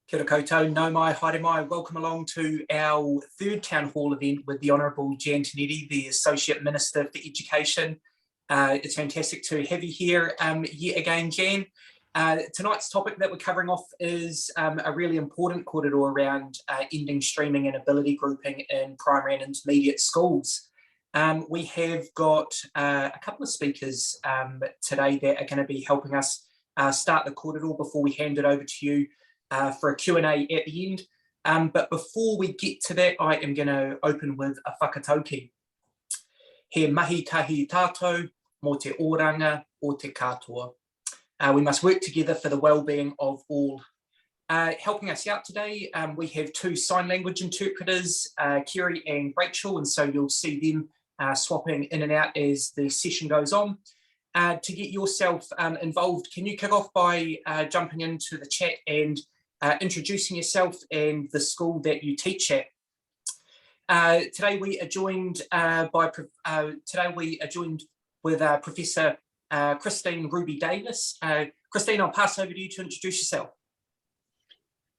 Kia ora koutou, no mai, haere mai. Welcome along to our third Town Hall event with the Honourable Jan Tinetti, the Associate Minister for Education. It's fantastic to have you here yet again, Jan. Tonight's topic that we're covering off is a really important kōrero around ending streaming and ability grouping in primary and intermediate schools. We have got a couple of speakers today that are going to be helping us start the kōrero before we hand it over to you for a Q&A at the end. But before we get to that, I am going to open with a whakatauki. He mahi tahi tātou mō te oranga o te katoa. We must work together for the well-being of all. Helping us out today, we have two sign language interpreters, Kerry and Rachel, and so you'll see them swapping in and out as the session goes on. To get yourself involved, can you kick off by jumping into the chat and introducing yourself and the school that you teach at? Today we are joined with Professor Christine Ruby Davis. Christine, I'll pass over to you to introduce yourself.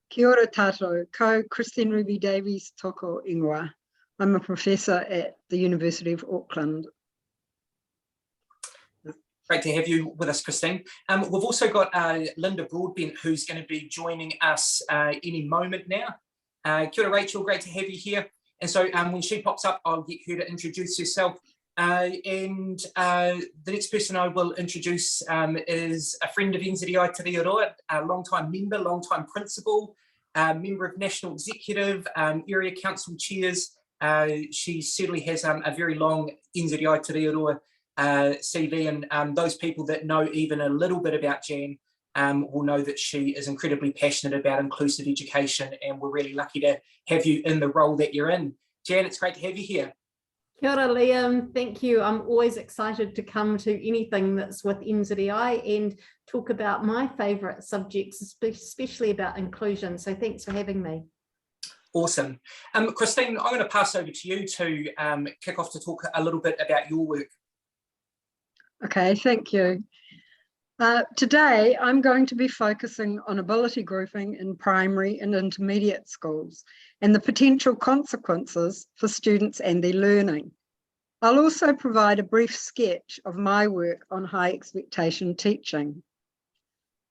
Kia ora tātou, ko Christine Ruby Davies toko ingoa. I'm a professor at the University of Auckland. Great to have you with us, Christine. We've also got Linda Broadbent, who's going to be joining us any moment now. Kia ora, Rachel, great to have you here. And so when she pops up, I'll get her to introduce herself. And the next person I will introduce is a friend of NZI Aotearoa, a long-time member, long-time principal, member of National Executive, area council chairs. She certainly has a very long NZI Aotearoa CV, and those people that know even a little bit about Jan will know that she is incredibly passionate about inclusive education, and we're really lucky to have you in the role that you're in. Jan, it's great to have you here. Kia ora, Liam. Thank you. I'm always excited to come to anything that's with NZI and talk about my favourite subjects, especially about inclusion. So thanks for having me. Awesome. Christine, I'm going to pass over to you to kick off to talk a little bit about your work. Okay, thank you. Today, I'm going to be focusing on ability grouping in primary and intermediate schools and the potential consequences for students and their learning. I'll also provide a brief sketch of my work on high expectation teaching.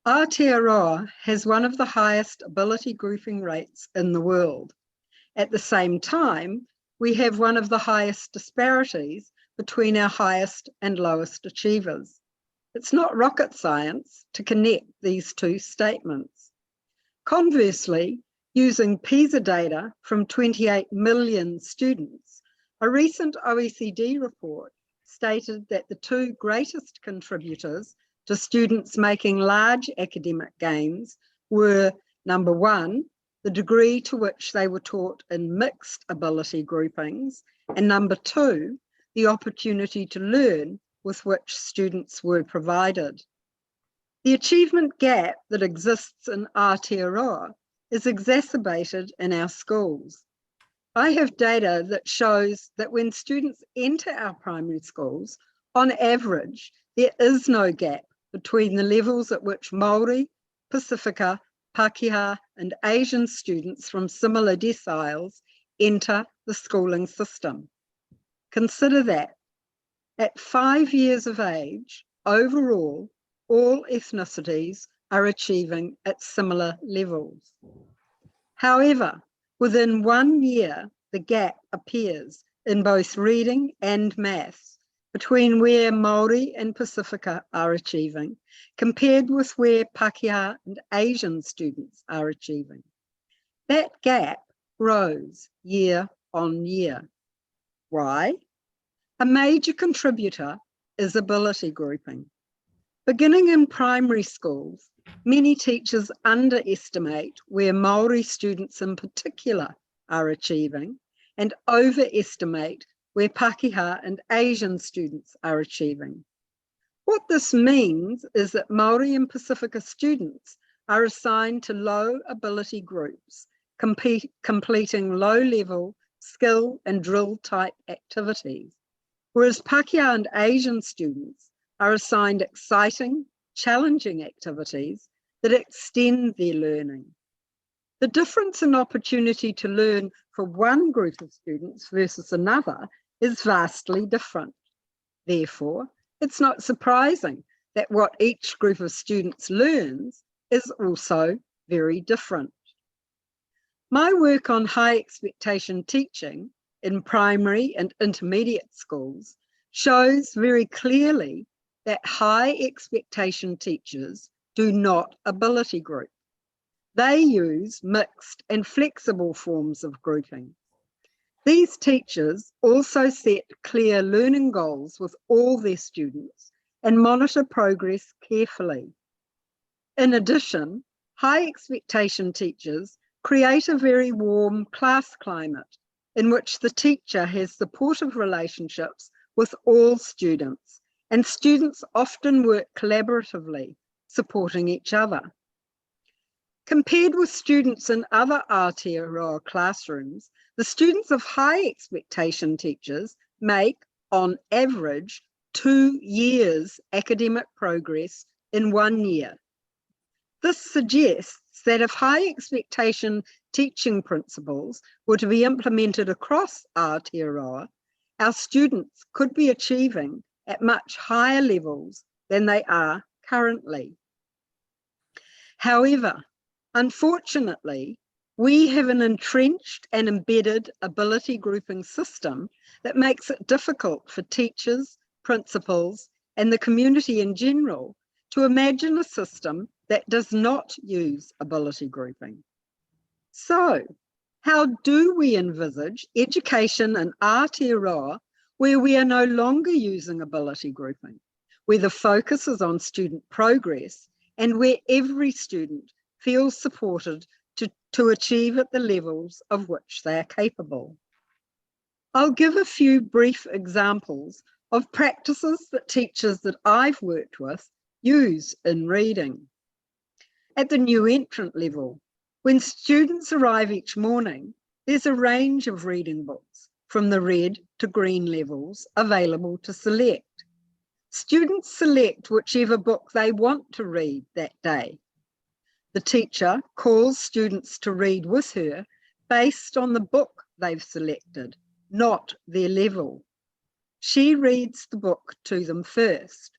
Aotearoa has one of the highest ability grouping rates in the world. At the same time, we have one of the highest disparities between our highest and lowest achievers. It's not rocket science to connect these two statements. Conversely, using PISA data from 28 million students, a recent OECD report stated that the two greatest contributors to students making large academic gains were, number one, the degree to which they were taught in mixed ability groupings, and number two, the opportunity to learn with which students were provided. The achievement gap that exists in Aotearoa is exacerbated in our schools. I have data that shows that when students enter our primary schools, on average, there is no gap between the levels at which Maori, Pacifica, Pākehā, and Asian students from similar deciles enter the schooling system. Consider that at 5 years of age, overall, all ethnicities are achieving at similar levels. However, within 1 year, the gap appears in both reading and maths between where Maori and Pacifica are achieving, compared with where Pākehā and Asian students are achieving. That gap grows year on year. Why? A major contributor is ability grouping. Beginning in primary schools, many teachers underestimate where Maori students in particular are achieving and overestimate where Pākehā and Asian students are achieving. What this means is that Maori and Pacifica students are assigned to low ability groups, completing low-level skill and drill type activities, whereas Pākehā and Asian students are assigned exciting, challenging activities that extend their learning. The difference in opportunity to learn for one group of students versus another is vastly different. Therefore, it's not surprising that what each group of students learns is also very different. My work on high expectation teaching in primary and intermediate schools shows very clearly that high expectation teachers do not ability group. They use mixed and flexible forms of grouping. These teachers also set clear learning goals with all their students and monitor progress carefully. In addition, high expectation teachers create a very warm class climate in which the teacher has supportive relationships with all students, and students often work collaboratively, supporting each other. Compared with students in other Aotearoa classrooms, the students of high expectation teachers make, on average, 2 years academic progress in 1 year. This suggests that if high expectation teaching principles were to be implemented across Aotearoa, our students could be achieving at much higher levels than they are currently. However, unfortunately, we have an entrenched and embedded ability grouping system that makes it difficult for teachers, principals, and the community in general to imagine a system that does not use ability grouping. So, how do we envisage education in Aotearoa where we are no longer using ability grouping, where the focus is on student progress and where every student feels supported to achieve at the levels of which they are capable? I'll give a few brief examples of practices that teachers that I've worked with use in reading. At the new entrant level, when students arrive each morning, there's a range of reading books from the red to green levels available to select. Students select whichever book they want to read that day. The teacher calls students to read with her based on the book they've selected, not their level. She reads the book to them first.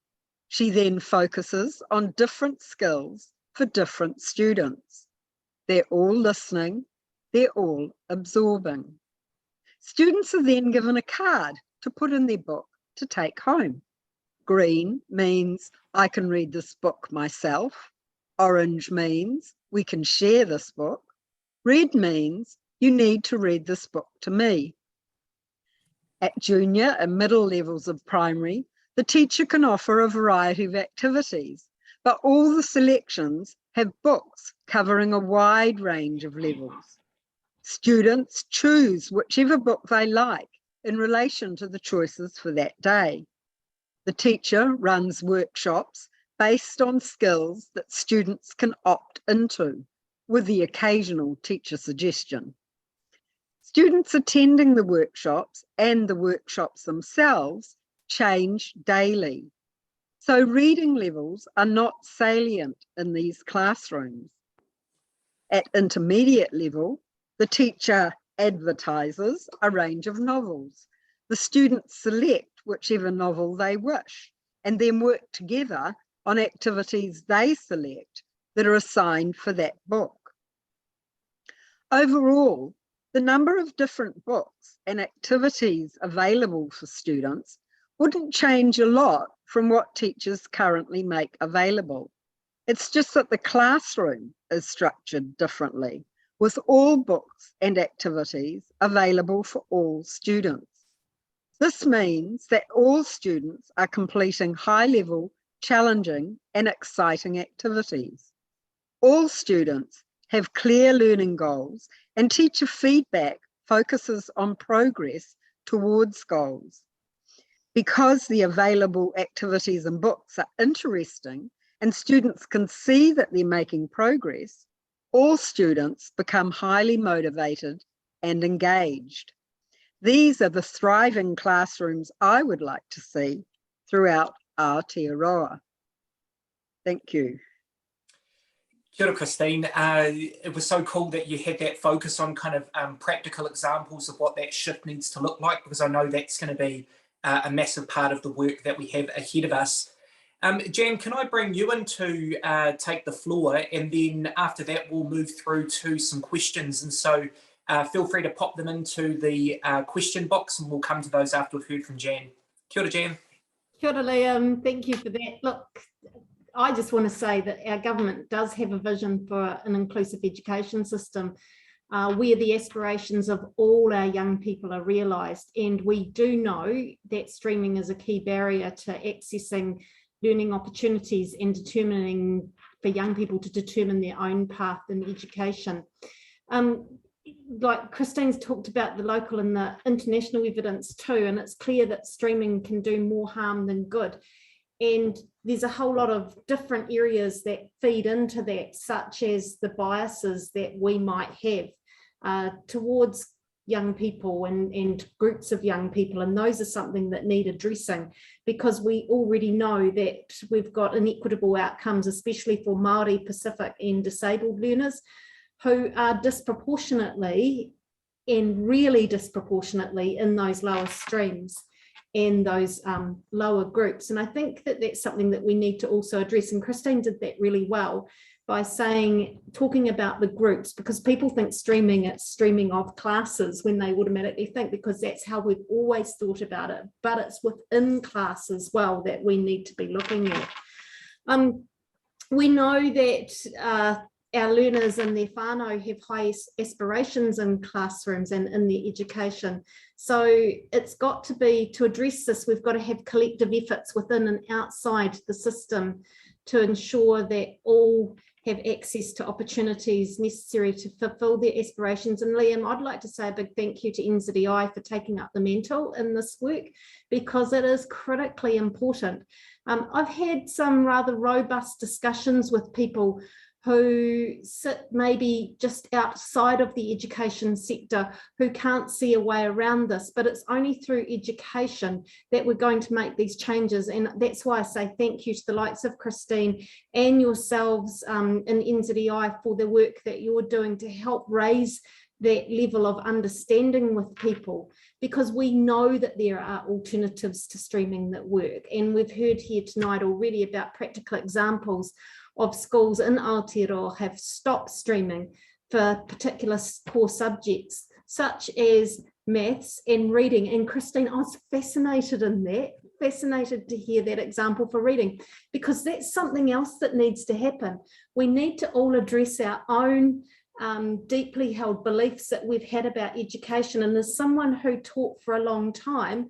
She then focuses on different skills for different students. They're all listening, they're all absorbing. Students are then given a card to put in their book to take home. Green means I can read this book myself. Orange means we can share this book. Red means you need to read this book to me. At junior and middle levels of primary, the teacher can offer a variety of activities, but all the selections have books covering a wide range of levels. Students choose whichever book they like in relation to the choices for that day. The teacher runs workshops based on skills that students can opt into, with the occasional teacher suggestion. Students attending the workshops and the workshops themselves change daily. So reading levels are not salient in these classrooms. At intermediate level, the teacher advertises a range of novels. The students select whichever novel they wish and then work together on activities they select that are assigned for that book. Overall, the number of different books and activities available for students wouldn't change a lot from what teachers currently make available. It's just that the classroom is structured differently, with all books and activities available for all students. This means that all students are completing high-level, challenging and exciting activities. All students have clear learning goals, and teacher feedback focuses on progress towards goals. Because the available activities and books are interesting and students can see that they're making progress, all students become highly motivated and engaged. These are the thriving classrooms I would like to see throughout Aotearoa. Thank you. Kia ora, Christine. It was so cool that you had that focus on kind of practical examples of what that shift needs to look like, because I know that's going to be a massive part of the work that we have ahead of us. Jan, can I bring you in to take the floor, and then after that we'll move through to some questions, and so feel free to pop them into the question box and we'll come to those after we've heard from Jan. Kia ora, Jan. Kia ora, Liam. Thank you for that. Look, I just want to say that our government does have a vision for an inclusive education system where the aspirations of all our young people are realised, and we do know that streaming is a key barrier to accessing learning opportunities and determining for young people to determine their own path in education. Like Christine's talked about the local and the international evidence too, and it's clear that streaming can do more harm than good. And there's a whole lot of different areas that feed into that, such as the biases that we might have towards young people and groups of young people. And those are something that need addressing, because we already know that we've got inequitable outcomes, especially for Maori, Pacific and disabled learners, who are disproportionately and really disproportionately in those lower streams and those lower groups. And I think that that's something that we need to also address. And Christine did that really well by talking about the groups, because people think streaming, it's streaming of classes when they automatically think, because that's how we've always thought about it, but it's within class as well that we need to be looking at. We know that our learners and their whānau have high aspirations in classrooms and in their education. So it's got to be, to address this, we've got to have collective efforts within and outside the system to ensure that all have access to opportunities necessary to fulfil their aspirations. And Liam, I'd like to say a big thank you to NZEI for taking up the mantle in this work, because it is critically important. I've had some rather robust discussions with people who sit maybe just outside of the education sector, who can't see a way around this, but it's only through education that we're going to make these changes. And that's why I say thank you to the likes of Christine and yourselves in NZEI for the work that you're doing to help raise that level of understanding with people, because we know that there are alternatives to streaming that work. And we've heard here tonight already about practical examples of schools in Aotearoa have stopped streaming for particular core subjects, such as maths and reading. And Christine, I was fascinated in that, fascinated to hear that example for reading, because that's something else that needs to happen. We need to all address our own deeply held beliefs that we've had about education. And as someone who taught for a long time,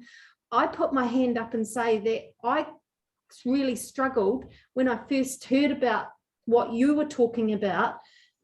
I put my hand up and say that I really struggled when I first heard about what you were talking about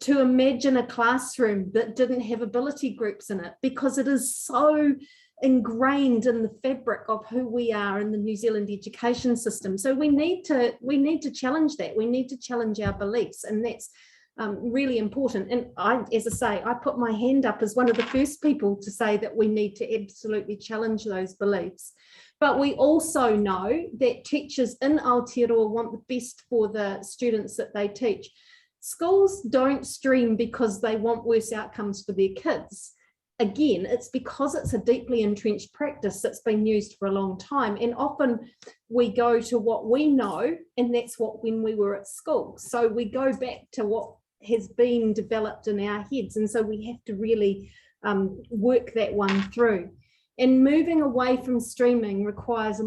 to imagine a classroom that didn't have ability groups in it, because it is so ingrained in the fabric of who we are in the New Zealand education system. So we need to challenge that. We need to challenge our beliefs, and that's really important. And as I say, I put my hand up as one of the first people to say that we need to absolutely challenge those beliefs. But we also know that teachers in Aotearoa want the best for the students that they teach. Schools don't stream because they want worse outcomes for their kids. Again, it's because it's a deeply entrenched practice that's been used for a long time. And often we go to what we know, and that's when we were at school. So we go back to what has been developed in our heads. And so we have to really work that one through. And moving away from streaming requires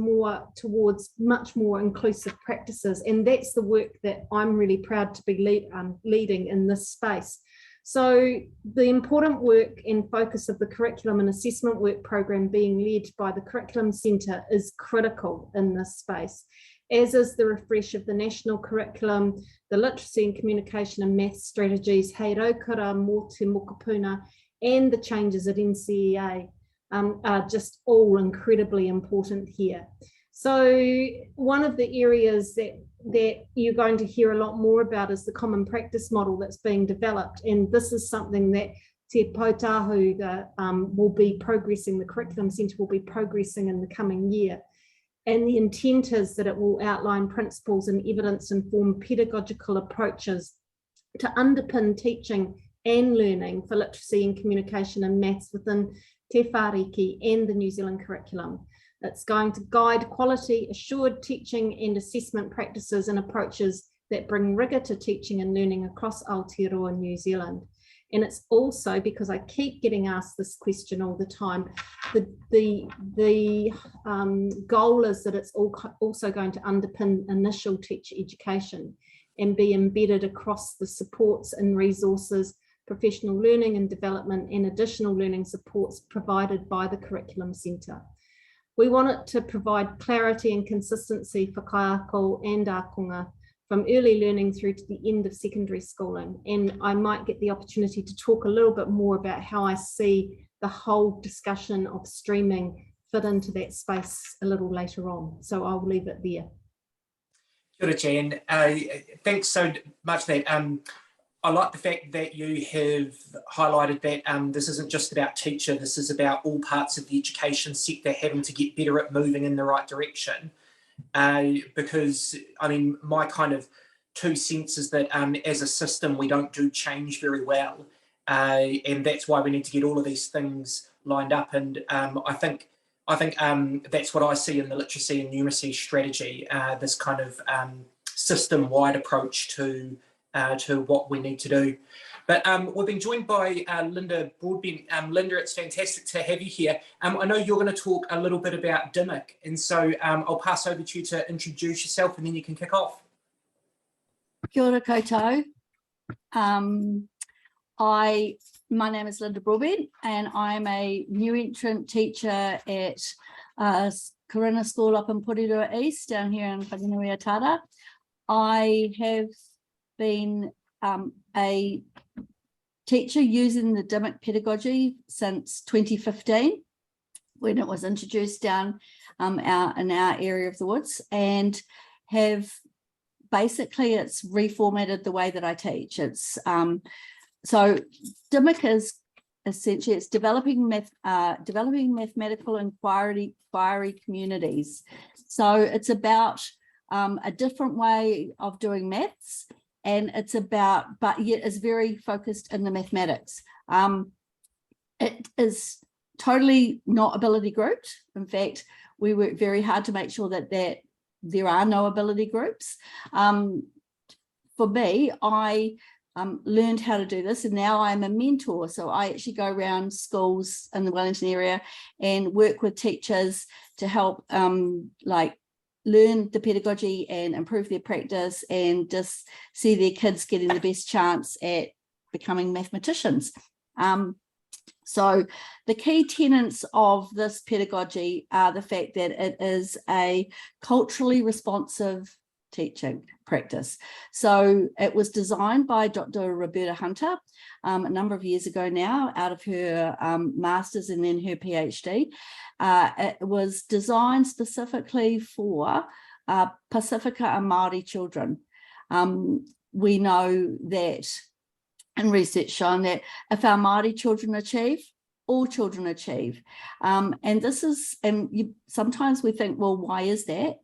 towards much more inclusive practices. And that's the work that I'm really proud to be leading in this space. So the important work and focus of the curriculum and assessment work program being led by the Curriculum Centre is critical in this space, as is the refresh of the national curriculum, the literacy and communication and maths strategies, Hei Raukara, Mō Te Mokopuna, and the changes at NCEA. Are just all incredibly important here. So one of the areas that you're going to hear a lot more about is the common practice model that's being developed. And this is something that Te Potahu will be progressing, the Curriculum Centre will be progressing in the coming year. And the intent is that it will outline principles and evidence-informed pedagogical approaches to underpin teaching and learning for literacy and communication and maths within Te Whāriki and the New Zealand curriculum. It's going to guide quality assured teaching and assessment practices and approaches that bring rigour to teaching and learning across Aotearoa, New Zealand. And it's also, because I keep getting asked this question all the time, the goal is that it's also going to underpin initial teacher education and be embedded across the supports and resources, professional learning and development, and additional learning supports provided by the Curriculum Centre. We want it to provide clarity and consistency for kaiako and ākonga from early learning through to the end of secondary schooling. And I might get the opportunity to talk a little bit more about how I see the whole discussion of streaming fit into that space a little later on. So I'll leave it there. Kia ora, Jan. Thanks so much for that. I like the fact that you have highlighted that this isn't just about teacher, this is about all parts of the education sector having to get better at moving in the right direction. Because, I mean, my kind of 2 cents is that as a system, we don't do change very well. And that's why we need to get all of these things lined up. And I think that's what I see in the literacy and numeracy strategy, this kind of system-wide approach to what we need to do. But we've been joined by Linda Broadbent. Linda, it's fantastic to have you here. I know you're going to talk a little bit about DMIC, and so I'll pass over to you to introduce yourself and then you can kick off. Kia ora koutou. My name is Linda Broadbent and I'm a new entrant teacher at Karina School up in Porirua East down here in Whanganui-a-Tara. I have been a teacher using the DMIC pedagogy since 2015 when it was introduced down in our area of the woods, and have basically it's reformatted the way that I teach. It's so DMIC is essentially it's developing mathematical inquiry communities. So it's about a different way of doing maths. And it's about, but yet is very focused in the mathematics. It is totally not ability grouped. In fact, we work very hard to make sure that there are no ability groups. For me, I learned how to do this, and now I'm a mentor. So I actually go around schools in the Wellington area and work with teachers to help learn the pedagogy and improve their practice and just see their kids getting the best chance at becoming mathematicians. So the key tenets of this pedagogy are the fact that it is a culturally responsive teaching practice. So it was designed by Dr. Roberta Hunter a number of years ago now, out of her master's and then her PhD. It was designed specifically for Pacifica and Maori children. We know that in research shown that if our Maori children achieve, all children achieve. And this is, sometimes we think, well, why is that?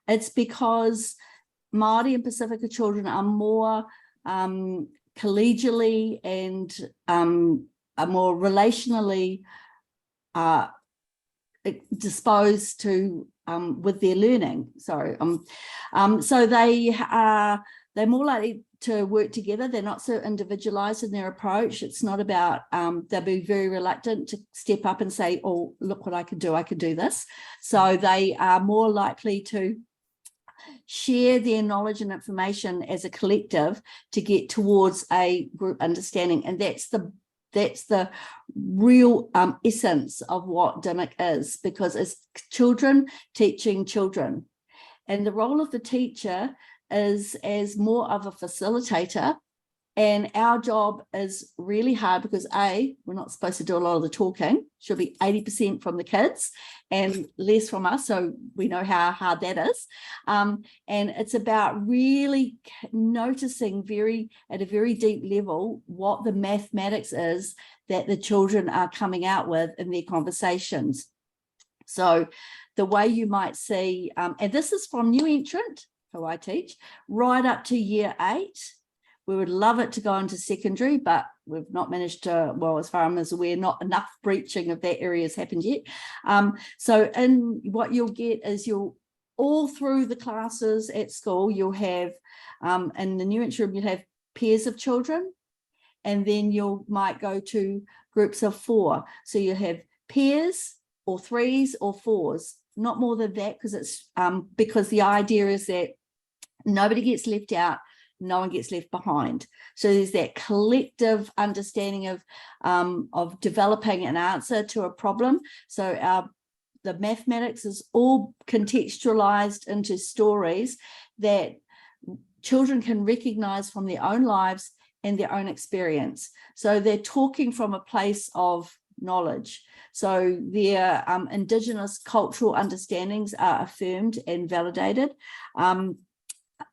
It's because Maori and Pacifica children are more collegially and are more relationally disposed to with their learning. So they're more likely to work together. They're not so individualized in their approach. It's not about they'll be very reluctant to step up and say, oh, look what I can do this. So they are more likely to share their knowledge and information as a collective to get towards a group understanding. And that's the real essence of what DMIC is, because it's children teaching children. And the role of the teacher is as more of a facilitator. And our job is really hard because we're not supposed to do a lot of the talking. Should be 80% from the kids and less from us. So we know how hard that is. And it's about really noticing at a very deep level what the mathematics is that the children are coming out with in their conversations. So the way you might see, and this is from new entrant, who I teach, right up to year 8. We would love it to go into secondary, but we've not managed to, well, as far as I'm aware, not enough breaching of that area has happened yet. So in what you'll get is you'll, all through the classes at school, you'll have, in the new entry room, you'll have pairs of children, and then you might go to groups of 4. So you have pairs or 3s or 4s, not more than that, because it's because the idea is that nobody gets left out, no one gets left behind. So there's that collective understanding of developing an answer to a problem. So the mathematics is all contextualized into stories that children can recognize from their own lives and their own experience. So they're talking from a place of knowledge. So their Indigenous cultural understandings are affirmed and validated.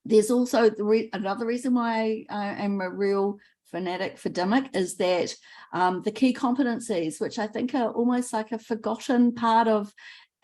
There's also another reason why I am a real fanatic for DMIC is that the key competencies, which I think are almost like a forgotten part of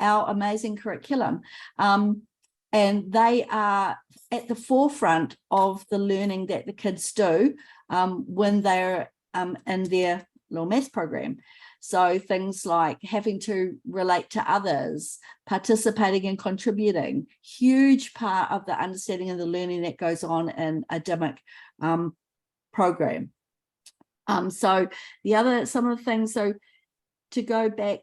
our amazing curriculum, and they are at the forefront of the learning that the kids do when they're in their little maths program. So things like having to relate to others, participating and contributing, huge part of the understanding of the learning that goes on in a DMIC program. So some of the things, so to go back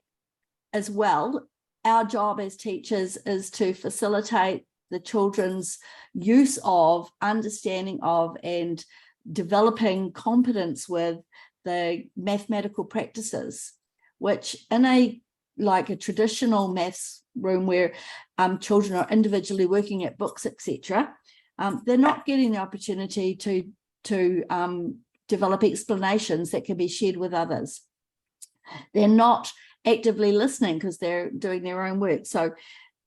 as well, our job as teachers is to facilitate the children's use of, understanding of, and developing competence with the mathematical practices, which in a traditional maths room where children are individually working at books, etc., they're not getting the opportunity to develop explanations that can be shared with others. They're not actively listening because they're doing their own work. So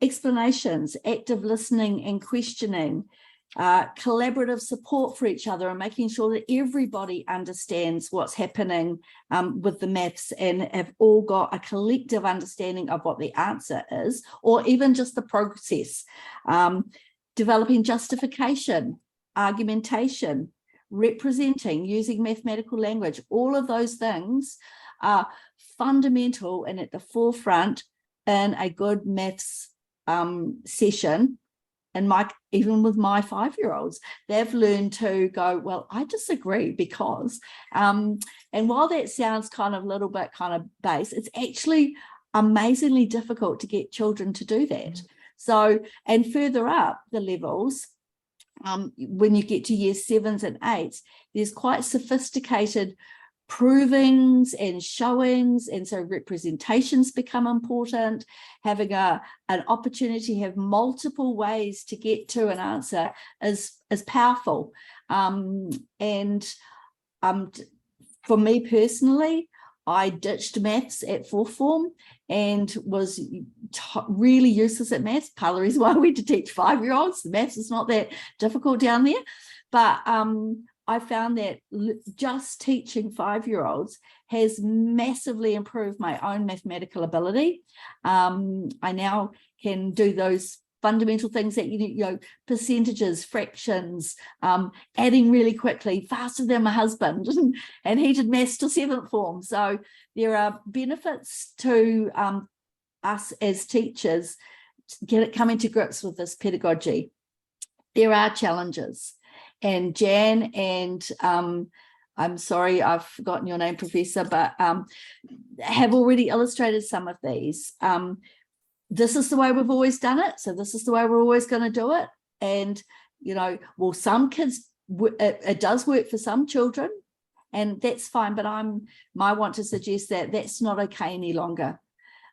explanations, active listening and questioning, collaborative support for each other, and making sure that everybody understands what's happening with the maths and have all got a collective understanding of what the answer is, or even just the process. Developing justification, argumentation, representing, using mathematical language, all of those things are fundamental and at the forefront in a good maths session. And even with my 5-year-olds, they've learned to go, well, I disagree because, and while that sounds kind of a little bit kind of base, it's actually amazingly difficult to get children to do that. So, and further up the levels, when you get to year 7s and 8s, there's quite sophisticated provings and showings, and so representations become important. Having an opportunity to have multiple ways to get to an answer is powerful. For me personally, I ditched maths at 4th form and was really useless at maths. Part of the reason why I went to teach 5-year-olds, maths is not that difficult down there, but I found that just teaching 5-year-olds has massively improved my own mathematical ability. I now can do those fundamental things that, you know, percentages, fractions, adding really quickly, faster than my husband, and he did maths till 7th form. So there are benefits to us as teachers coming to grips with this pedagogy. There are challenges. And Jan and I'm sorry, I've forgotten your name, Professor, but have already illustrated some of these. This is the way we've always done it, so this is the way we're always going to do it. And, you know, well, some kids, it does work for some children, and that's fine, but I want to suggest that that's not okay any longer.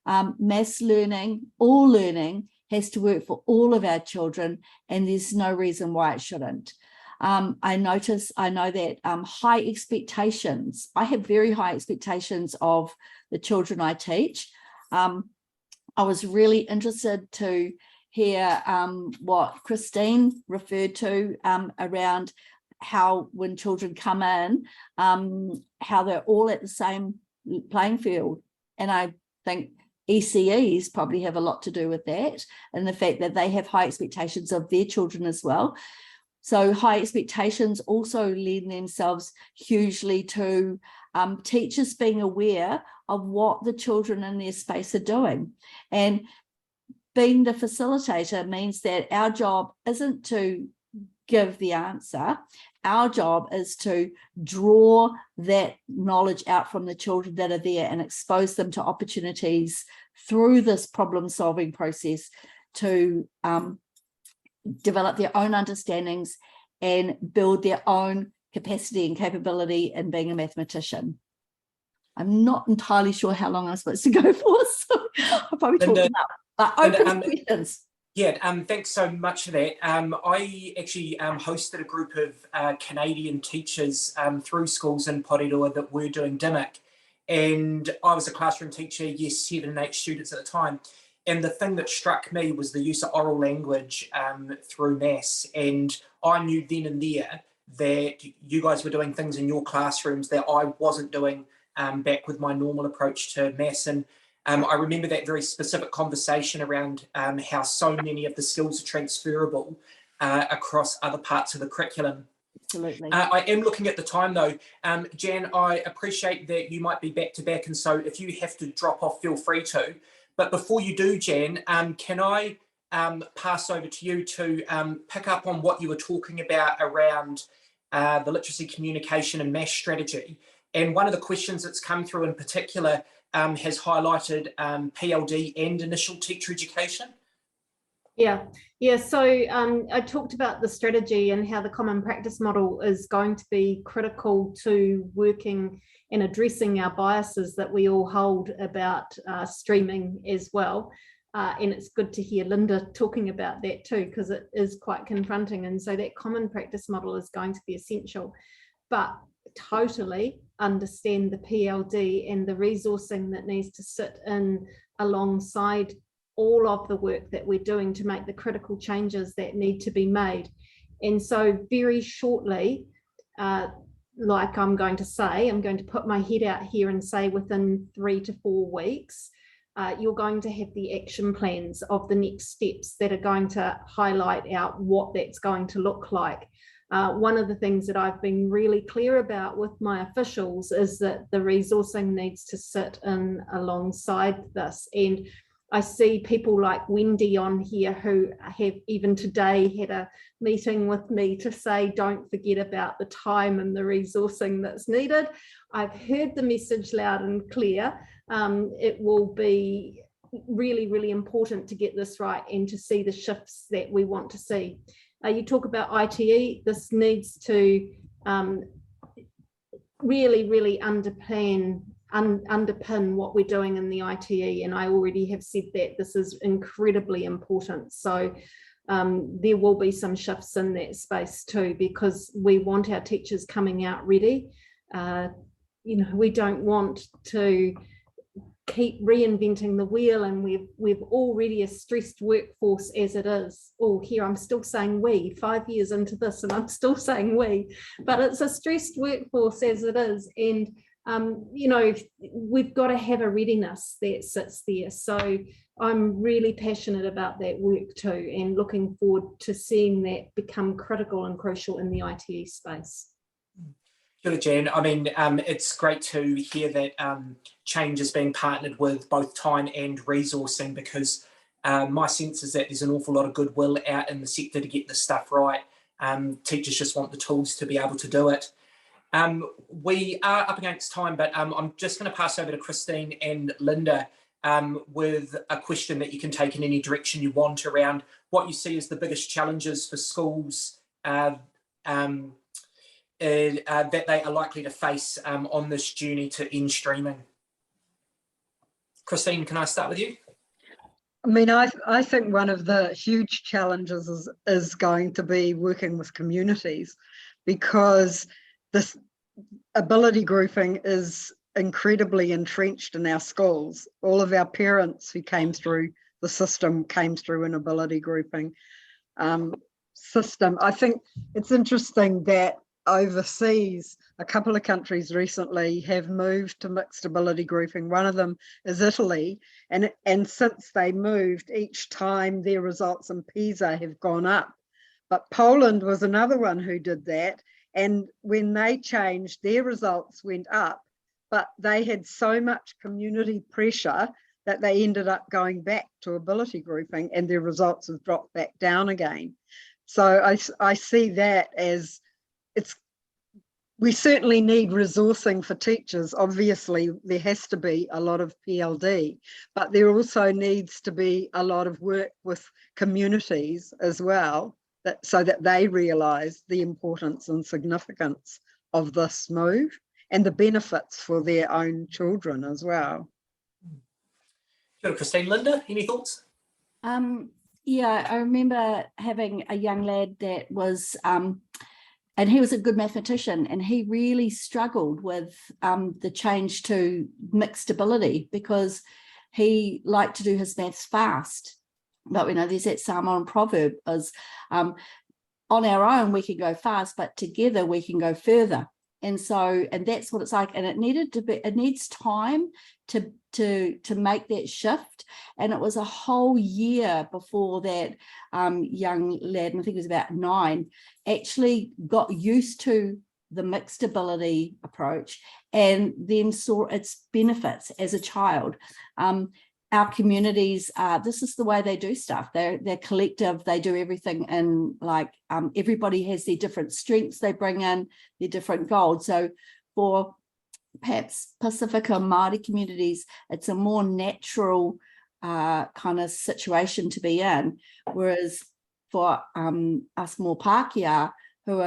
Maths learning, all learning, has to work for all of our children, and there's no reason why it shouldn't. I know that high expectations, I have very high expectations of the children I teach. I was really interested to hear what Christine referred to around how when children come in, how they're all at the same playing field. And I think ECEs probably have a lot to do with that, and the fact that they have high expectations of their children as well. So high expectations also lend themselves hugely to teachers being aware of what the children in their space are doing. And being the facilitator means that our job isn't to give the answer. Our job is to draw that knowledge out from the children that are there and expose them to opportunities through this problem-solving process to develop their own understandings and build their own capacity and capability in being a mathematician. I'm not entirely sure how long I'm supposed to go for, so I'll probably talk about open questions. Yeah, thanks so much for that. I actually hosted a group of Canadian teachers through schools in Aotearoa that were doing DIMIC, and I was a classroom teacher, yes, 7 and 8 students at the time. And the thing that struck me was the use of oral language through maths. And I knew then and there that you guys were doing things in your classrooms that I wasn't doing back with my normal approach to maths. And I remember that very specific conversation around how so many of the skills are transferable across other parts of the curriculum. Absolutely. I am looking at the time though. Jan, I appreciate that you might be back to back, and so if you have to drop off, feel free to. But before you do, Jan, can I pass over to you to pick up on what you were talking about around the literacy, communication and maths strategy? And one of the questions that's come through in particular has highlighted PLD and initial teacher education. Yeah. So I talked about the strategy and how the common practice model is going to be critical to working and addressing our biases that we all hold about streaming as well. And it's good to hear Linda talking about that too, because it is quite confronting. And so that common practice model is going to be essential. But totally understand the PLD and the resourcing that needs to sit in alongside all of the work that we're doing to make the critical changes that need to be made. And so very shortly, like I'm going to put my head out here and say within 3 to 4 weeks, you're going to have the action plans of the next steps that are going to highlight out what that's going to look like. One of the things that I've been really clear about with my officials is that the resourcing needs to sit in alongside this. And I see people like Wendy on here who have even today had a meeting with me to say, don't forget about the time and the resourcing that's needed. I've heard the message loud and clear. It will be really, really important to get this right and to see the shifts that we want to see. You talk about ITE, this needs to really, really underpin what we're doing in the ITE, and I already have said that this is incredibly important. So there will be some shifts in that space too, because we want our teachers coming out ready. We don't want to keep reinventing the wheel, and we've already a stressed workforce as it is. Here I'm still saying we, 5 years into this, and I'm still saying we, but it's a stressed workforce as it is. And we've got to have a readiness that sits there. So I'm really passionate about that work too, and looking forward to seeing that become critical and crucial in the ITE space. Kia ora, Jan. I mean, it's great to hear that change is being partnered with both time and resourcing, because my sense is that there's an awful lot of goodwill out in the sector to get this stuff right. Teachers just want the tools to be able to do it. We are up against time, but I'm just going to pass over to Christine and Linda with a question that you can take in any direction you want around what you see as the biggest challenges for schools that they are likely to face on this journey to end streaming. Christine, can I start with you? I mean, I think one of the huge challenges is going to be working with communities, because this ability grouping is incredibly entrenched in our schools. All of our parents who came through the system came through an ability grouping system. I think it's interesting that overseas, a couple of countries recently have moved to mixed ability grouping. One of them is Italy, and since they moved, each time their results in PISA have gone up But Poland was another one who did that. And when they changed, their results went up, but they had so much community pressure that they ended up going back to ability grouping, and their results have dropped back down again. So I see that as we certainly need resourcing for teachers. Obviously, there has to be a lot of PLD, but there also needs to be a lot of work with communities as well, so that they realise the importance and significance of this move and the benefits for their own children as well. Good, Christine. Linda, any thoughts? Yeah, I remember having a young lad that was, and he was a good mathematician, and he really struggled with the change to mixed ability because he liked to do his maths fast. But we know there's that Samoan proverb is on our own we can go fast, but together we can go further. And so, and that's what it's like. And it needs time to make that shift. And it was a whole year before that young lad, and I think he was about 9, actually got used to the mixed ability approach and then saw its benefits as a child. Our communities, this is the way they do stuff. They're collective, they do everything in like, everybody has their different strengths they bring in, their different goals. So for perhaps Pacifica Māori communities, it's a more natural kind of situation to be in. Whereas for us more Pākehā, who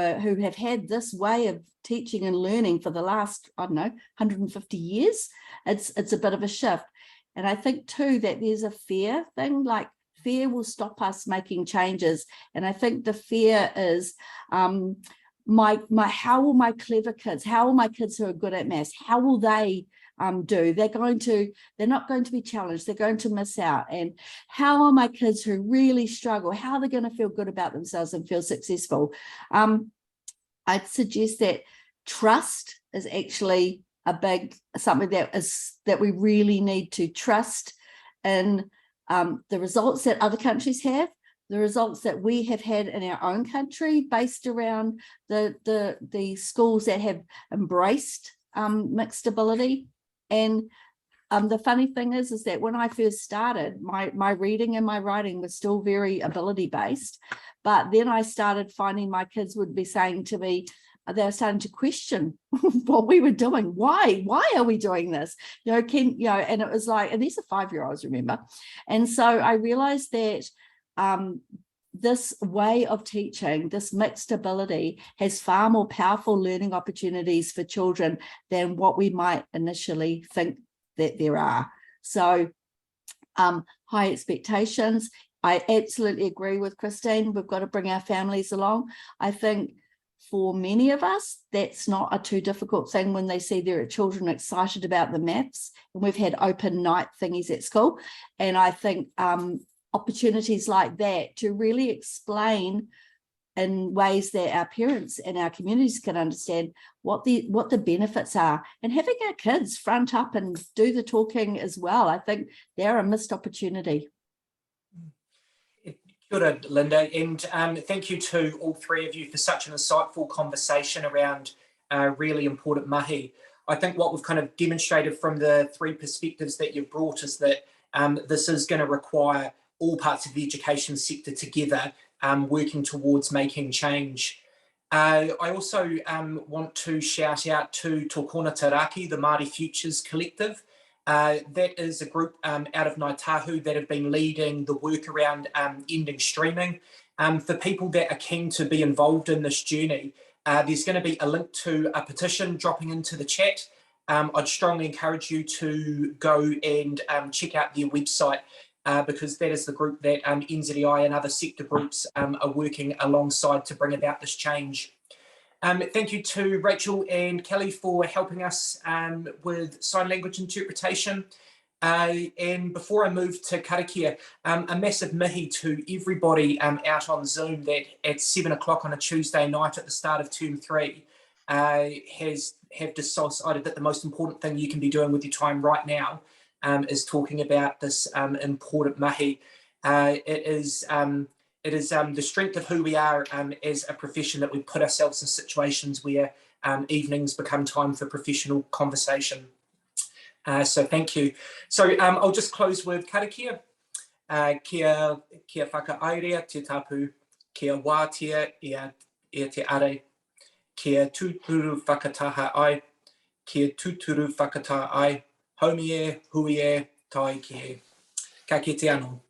have had this way of teaching and learning for the last, I don't know, 150 years, it's a bit of a shift. And I think too that there's a fear thing, like fear will stop us making changes. And I think the fear is how will my clever kids, how will my kids who are good at maths, how will they do? They're not going to be challenged, they're going to miss out. And how are my kids who really struggle, how are they going to feel good about themselves and feel successful? I'd suggest that trust is actually something that we really need to trust in the results that other countries have, the results that we have had in our own country based around the schools that have embraced mixed ability. And the funny thing is that when I first started, my reading and my writing was still very ability based, but then I started finding my kids would be saying to me, they were starting to question what we were doing. Why are we doing this? And it was like, and these are 5-year-olds, remember? And so I realized that this way of teaching, this mixed ability, has far more powerful learning opportunities for children than what we might initially think that there are. So high expectations. I absolutely agree with Christine. We've got to bring our families along. I think for many of us, that's not a too difficult thing when they see their children excited about the maths. And we've had open night thingies at school. And I think opportunities like that to really explain in ways that our parents and our communities can understand what the benefits are, and having our kids front up and do the talking as well. I think they're a missed opportunity. Good, Linda, and thank you to all three of you for such an insightful conversation around really important mahi. I think what we've kind of demonstrated from the three perspectives that you've brought is that this is going to require all parts of the education sector together working towards making change. I also want to shout out to Tōkona Taraki, the Māori Futures Collective. That is a group out of Ngāi Tahu that have been leading the work around ending streaming. For people that are keen to be involved in this journey, there's going to be a link to a petition dropping into the chat. I'd strongly encourage you to go and check out their website because that is the group that NZEI and other sector groups are working alongside to bring about this change. Thank you to Rachel and Kelly for helping us with sign language interpretation. And before I move to karakia, a massive mihi to everybody out on Zoom that at 7 o'clock on a Tuesday night at the start of term 3 have decided that the most important thing you can be doing with your time right now is talking about this important mahi. It it is the strength of who we are as a profession that we put ourselves in situations where evenings become time for professional conversation. So thank you. So I'll just close with karakia. Kia whakaaerea te tapu, kia wātia e te are, kia tūturu whakataha ai, kia tūturu whakataha ai, haumi e, hui e, tai ki e. Ka kite anō.